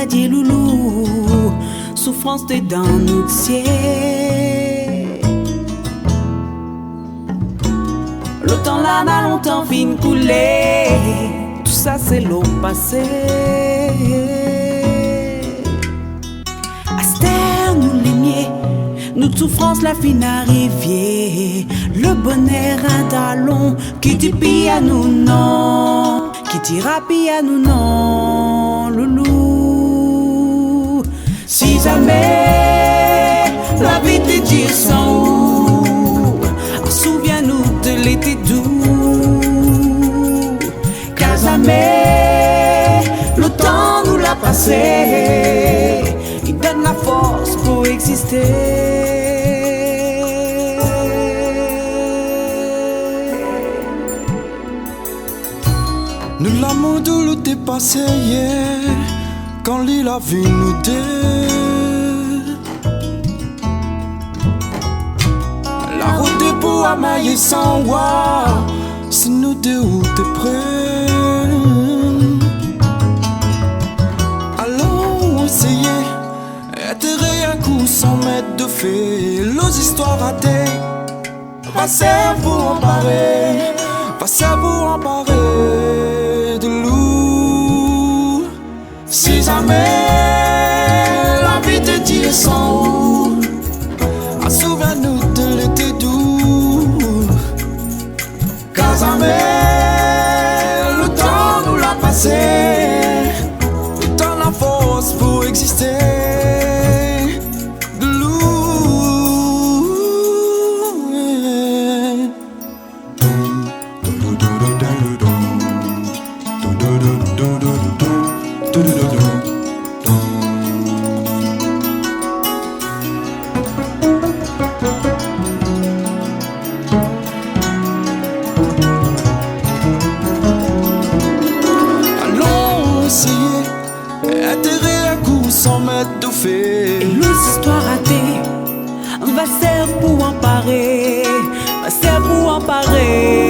dit loulou, souffrance t'es dans nous ciel. Le temps là n'a longtemps fin coulé, tout ça c'est l'eau passée. Astère nous l'aimier, notre souffrance la fin arrivée. Le bonheur un talon qui dit pis à nous non, qui tira pis à nous non, loulou. Si jamais la vie te dit sans où, souviens-nous de l'été doux. Car jamais le temps nous l'a passé, il donne la force pour exister. Nous l'amour de l'eau dépassé hier, quand l'île a vu nous deux. La route est pour amailler sans voir, si nous deux ou t'es prêts. Allons essayer, atterrir un coup sans mettre de fait. Nos histoires ratées, passer pour emparer, passer pour emparer. Si jamais la vie te dit sans où, souviens-nous de l'été doux. Car jamais le temps nous l'a passé, le temps la force pour exister. De l'eau. Allons essayer, atterrir un coup sans mettre de fait. Et nos histoires ratées, va servir pour emparer, va servir pour emparer.